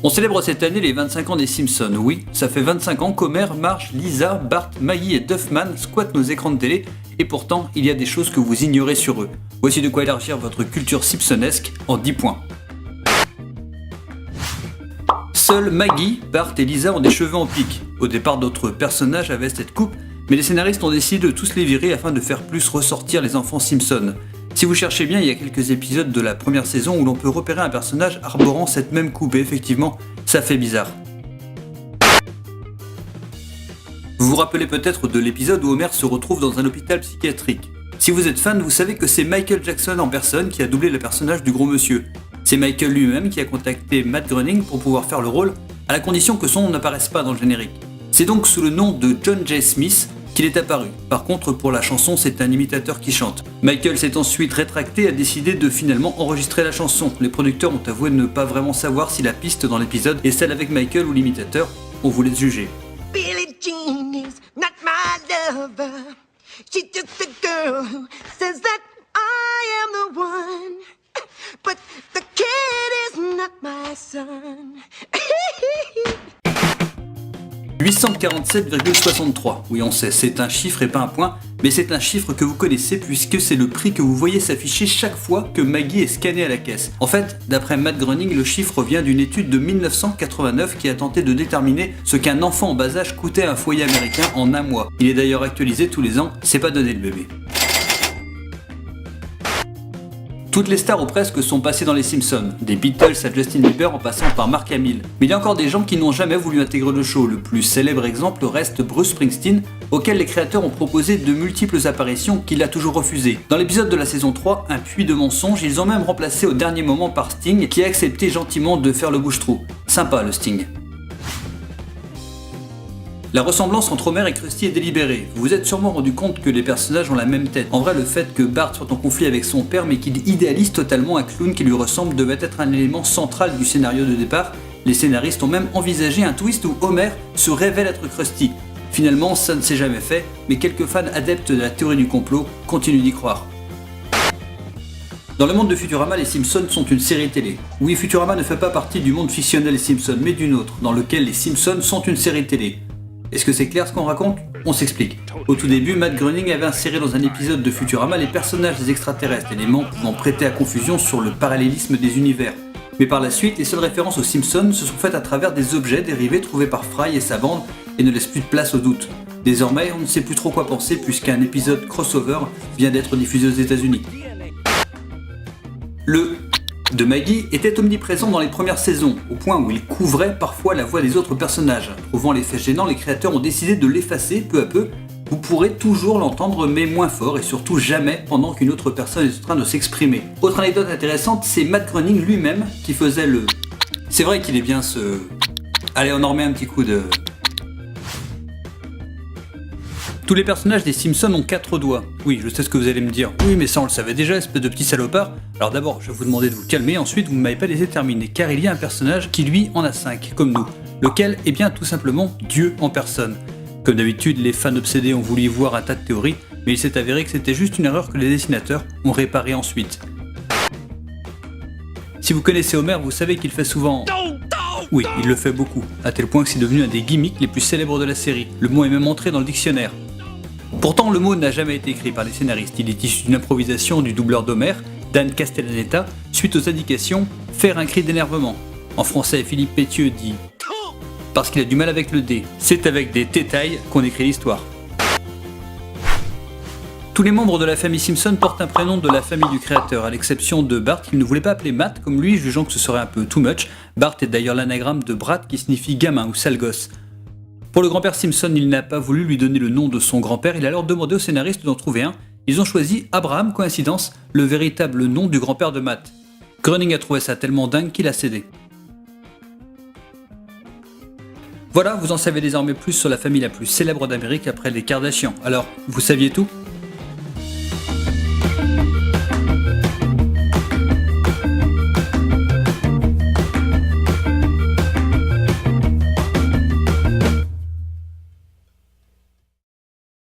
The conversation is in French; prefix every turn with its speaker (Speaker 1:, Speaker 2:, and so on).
Speaker 1: On célèbre cette année les 25 ans des Simpsons, oui, ça fait 25 ans qu'Homer, Marge, Lisa, Bart, Maggie et Duffman squattent nos écrans de télé, et pourtant, il y a des choses que vous ignorez sur eux. Voici de quoi élargir votre culture simpsonesque en 10 points. Seuls Maggie, Bart et Lisa ont des cheveux en pique. Au départ, d'autres personnages avaient cette coupe, mais les scénaristes ont décidé de tous les virer afin de faire plus ressortir les enfants Simpson. Si vous cherchez bien, il y a quelques épisodes de la première saison où l'on peut repérer un personnage arborant cette même coupe, et effectivement, ça fait bizarre. Vous vous rappelez peut-être de l'épisode où Homer se retrouve dans un hôpital psychiatrique. Si vous êtes fan, vous savez que c'est Michael Jackson en personne qui a doublé le personnage du gros monsieur. C'est Michael lui-même qui a contacté Matt Groening pour pouvoir faire le rôle, à la condition que son nom n'apparaisse pas dans le générique. C'est donc sous le nom de John J. Smith qu'il est apparu. Par contre, pour la chanson, c'est un imitateur qui chante. Michael s'est ensuite rétracté et a décidé de finalement enregistrer la chanson. Les producteurs ont avoué ne pas vraiment savoir si la piste dans l'épisode est celle avec Michael ou l'imitateur. On vous laisse juger.
Speaker 2: Billie Jean is not my lover. She's just a girl who says that I am the one. But the kid is not my son.
Speaker 1: 847,63. Oui, on sait, c'est un chiffre et pas un point, mais c'est un chiffre que vous connaissez puisque c'est le prix que vous voyez s'afficher chaque fois que Maggie est scannée à la caisse. En fait, d'après Matt Groening, le chiffre vient d'une étude de 1989 qui a tenté de déterminer ce qu'un enfant en bas âge coûtait à un foyer américain en un mois. Il est d'ailleurs actualisé tous les ans, c'est pas donné le bébé. Toutes les stars ou presque sont passées dans les Simpsons, des Beatles à Justin Bieber en passant par Mark Hamill. Mais il y a encore des gens qui n'ont jamais voulu intégrer le show. Le plus célèbre exemple reste Bruce Springsteen, auquel les créateurs ont proposé de multiples apparitions qu'il a toujours refusées. Dans l'épisode de la saison 3, Un puits de mensonges, ils ont même remplacé au dernier moment par Sting, qui a accepté gentiment de faire le bouche-trou. Sympa le Sting. La ressemblance entre Homer et Krusty est délibérée. Vous vous êtes sûrement rendu compte que les personnages ont la même tête. En vrai, le fait que Bart soit en conflit avec son père mais qu'il idéalise totalement un clown qui lui ressemble devait être un élément central du scénario de départ. Les scénaristes ont même envisagé un twist où Homer se révèle être Krusty. Finalement, ça ne s'est jamais fait, mais quelques fans adeptes de la théorie du complot continuent d'y croire. Dans le monde de Futurama, les Simpsons sont une série télé. Oui, Futurama ne fait pas partie du monde fictionnel des Simpsons, mais d'une autre, dans lequel les Simpsons sont une série télé. Est-ce que c'est clair ce qu'on raconte? On s'explique. Au tout début, Matt Groening avait inséré dans un épisode de Futurama les personnages des extraterrestres, éléments pouvant prêter à confusion sur le parallélisme des univers. Mais par la suite, les seules références aux Simpsons se sont faites à travers des objets dérivés trouvés par Fry et sa bande et ne laissent plus de place au doute. Désormais, on ne sait plus trop quoi penser puisqu'un épisode crossover vient d'être diffusé aux États-Unis. Le de Maggie était omniprésent dans les premières saisons, au point où il couvrait parfois la voix des autres personnages. Trouvant l'effet gênant, les créateurs ont décidé de l'effacer peu à peu. Vous pourrez toujours l'entendre mais moins fort et surtout jamais pendant qu'une autre personne est en train de s'exprimer. Autre anecdote intéressante, c'est Matt Groening lui-même qui faisait le... C'est vrai qu'il est bien ce... Allez, on en remet un petit coup de... Tous les personnages des Simpsons ont 4 doigts. Oui, je sais ce que vous allez me dire. Oui, mais ça on le savait déjà, espèce de petit salopard. Alors d'abord, je vais vous demander de vous calmer, ensuite vous ne m'avez pas laissé terminer, car il y a un personnage qui lui en a 5, comme nous. Lequel est bien tout simplement Dieu en personne. Comme d'habitude, les fans obsédés ont voulu y voir un tas de théories, mais il s'est avéré que c'était juste une erreur que les dessinateurs ont réparée ensuite. Si vous connaissez Homer, vous savez qu'il fait souvent... Oui, il le fait beaucoup, à tel point que c'est devenu un des gimmicks les plus célèbres de la série. Le mot est même entré dans le dictionnaire. Pourtant, le mot n'a jamais été écrit par les scénaristes. Il est issu d'une improvisation du doubleur d'Homer, Dan Castellaneta, suite aux indications « faire un cri d'énervement ». En français, Philippe Pétieux dit « parce qu'il a du mal avec le D, c'est avec des détails qu'on écrit l'histoire ». Tous les membres de la famille Simpson portent un prénom de la famille du créateur, à l'exception de Bart, qu'il ne voulait pas appeler Matt comme lui, jugeant que ce serait un peu too much. Bart est d'ailleurs l'anagramme de Brat qui signifie gamin ou sale gosse. Pour le grand-père Simpson, il n'a pas voulu lui donner le nom de son grand-père, il a alors demandé aux scénaristes d'en trouver un. Ils ont choisi Abraham, coïncidence, le véritable nom du grand-père de Matt. Groening a trouvé ça tellement dingue qu'il a cédé. Voilà, vous en savez désormais plus sur la famille la plus célèbre d'Amérique après les Kardashians. Alors, vous saviez tout ?